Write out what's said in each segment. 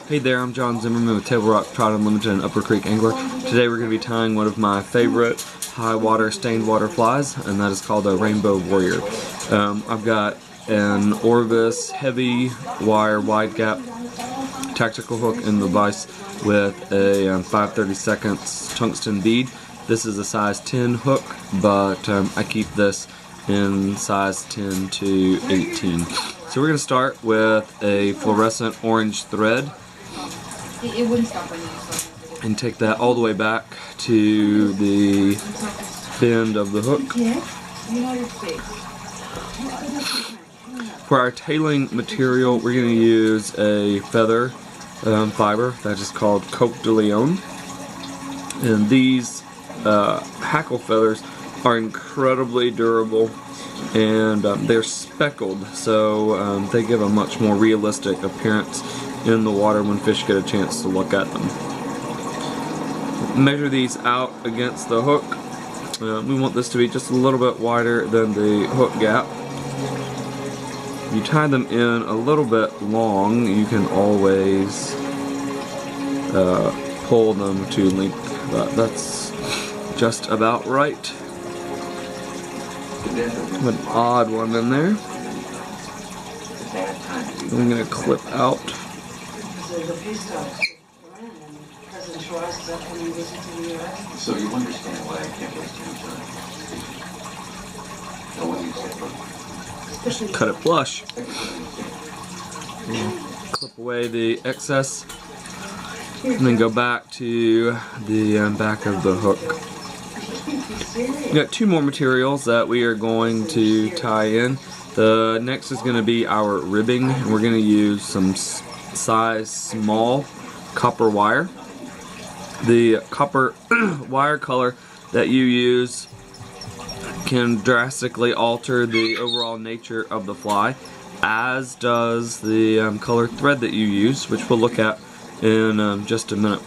Hey there, I'm John Zimmerman with Table Rock Trout Unlimited and Upper Creek Angler. Today we're going to be tying one of my favorite high water stained water flies, and that is called a Rainbow Warrior. I've got an Orvis heavy wire wide gap tactical hook in the vise with a 5/32 tungsten bead. This is a size 10 hook, but I keep this in size 10 to 18. So we're going to start with a fluorescent orange thread and take that all the way back to the bend of the hook. For our tailing material, we're going to use a feather fiber that is called Coq de Leon, and these hackle feathers are incredibly durable, and they're speckled, so they give a much more realistic appearance in the water when fish get a chance to look at them. Measure these out against the hook. We want this to be just a little bit wider than the hook gap. You tie them in a little bit long, you can always pull them to length, but that's just about right. An odd one in there. I'm going to clip out. So you understand why I can't waste any time. Cut it flush. Clip away the excess, and then go back to the back of the hook. We got two more materials that we are going to tie in. The next is going to be our ribbing, and we're going to use some size small copper wire. The copper wire color that you use can drastically alter the overall nature of the fly, as does the colored thread that you use, which we'll look at in just a minute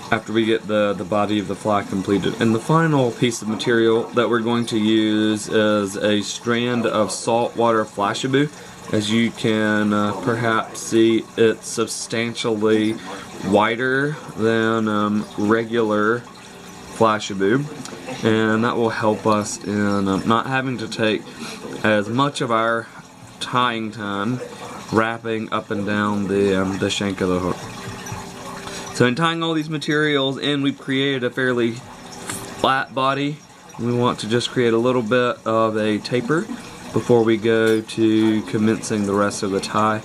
after we get the body of the fly completed. And the final piece of material that we're going to use is a strand of saltwater flashabou. As you can perhaps see, it's substantially wider than regular flashabou, and that will help us in not having to take as much of our tying time wrapping up and down the shank of the hook. So in tying all these materials in, we've created a fairly flat body. We want to just create a little bit of a taper before we go to commencing the rest of the tie.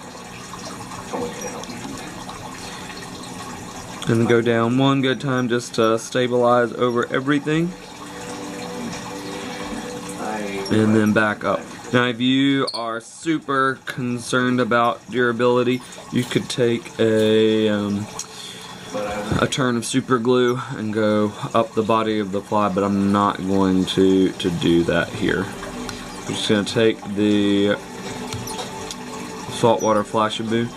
And go down one good time just to stabilize over everything, and then back up. Now if you are super concerned about durability, you could take a turn of super glue and go up the body of the fly, but I'm not going to do that here. I'm just going to take the saltwater flashabou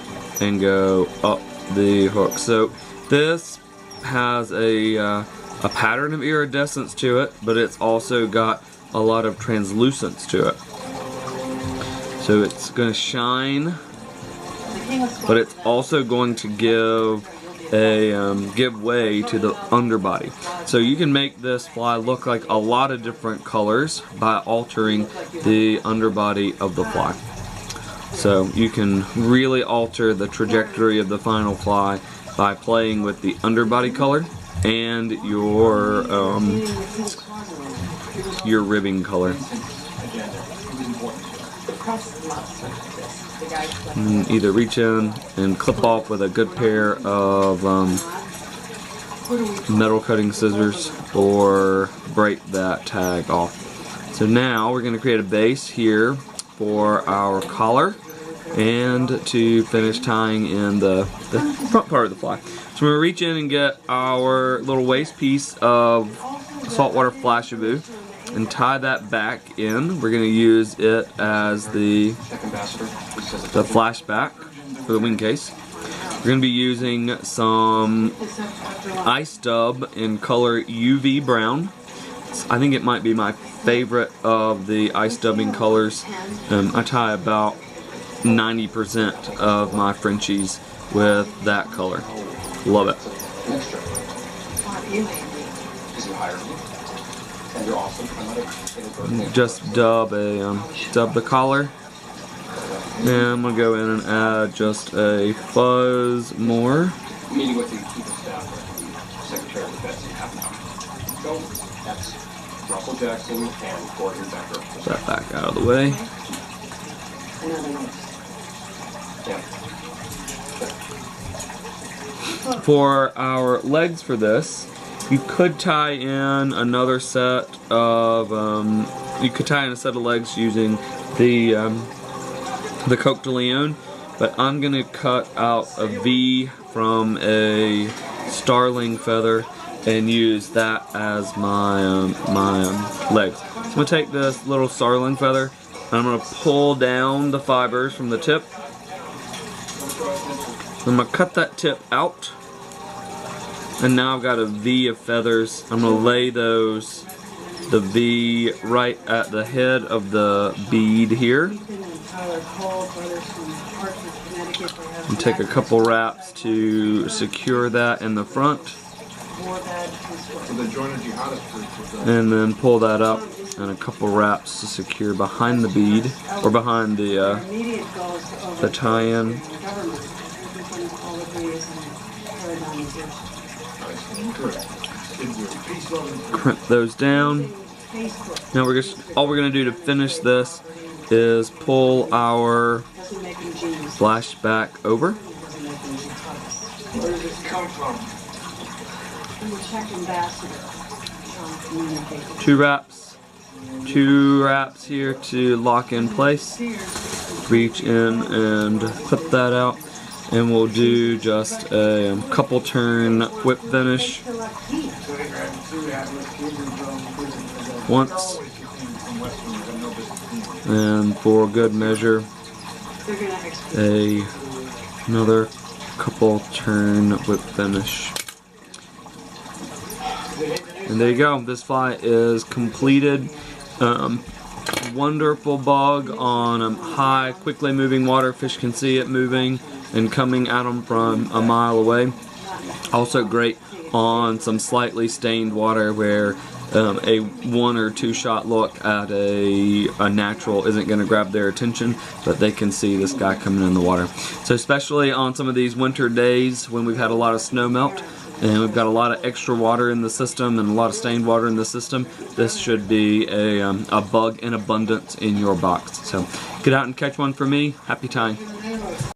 and go up the hook. So this has a pattern of iridescence to it, but it's also got a lot of translucence to it. So it's going to shine, but it's also going to give way to the underbody. So you can make this fly look like a lot of different colors by altering the underbody of the fly. So you can really alter the trajectory of the final fly by playing with the underbody color and your ribbing color. Either reach in and clip off with a good pair of metal cutting scissors, or break that tag off. So now we're going to create a base here for our collar and to finish tying in the front part of the fly. So we're going to reach in and get our little waist piece of saltwater flashabou and tie that back in. We're going to use it as the flashback for the wing case. We're going to be using some ice dub in color UV brown. I think it might be my favorite of the ice dubbing colors. I tie about 90% of my Frenchies with that color. Love it. Extra. Because you hired me. And you're awesome. I'm not a Just dub the collar. And I'm gonna go in and add just a fuzz more. meeting with the chief of staff, Secretary of Defense in half an hour. So that's Russell Jackson and Gordon Becker. Put that back out of the way. Yeah. For our legs for this, you could tie in another set of legs using the Coq de Leon, but I'm gonna cut out a V from a starling feather and use that as my legs. So I'm gonna take this little starling feather and I'm gonna pull down the fibers from the tip. I'm gonna cut that tip out, and now I've got a V of feathers. I'm gonna lay the V right at the head of the bead here. And take a couple wraps to secure that in the front. And then pull that up, and a couple wraps to secure behind the bead, or behind the tie-in. Print those down. Now all we're gonna do to finish this is pull our flashback over. Where does this come from? Two wraps here to lock in place. Reach in and clip that out, and we'll do just a couple turn whip finish once, and for good measure another couple turn whip finish. And there you go, this fly is completed. Wonderful bug on high, quickly moving water. Fish can see it moving and coming at them from a mile away. Also great on some slightly stained water where a 1 or 2 shot look at a natural isn't going to grab their attention, but they can see this guy coming in the water. So especially on some of these winter days when we've had a lot of snow melt and we've got a lot of extra water in the system and a lot of stained water in the system, this should be a bug in abundance in your box. So get out and catch one for me. Happy tying.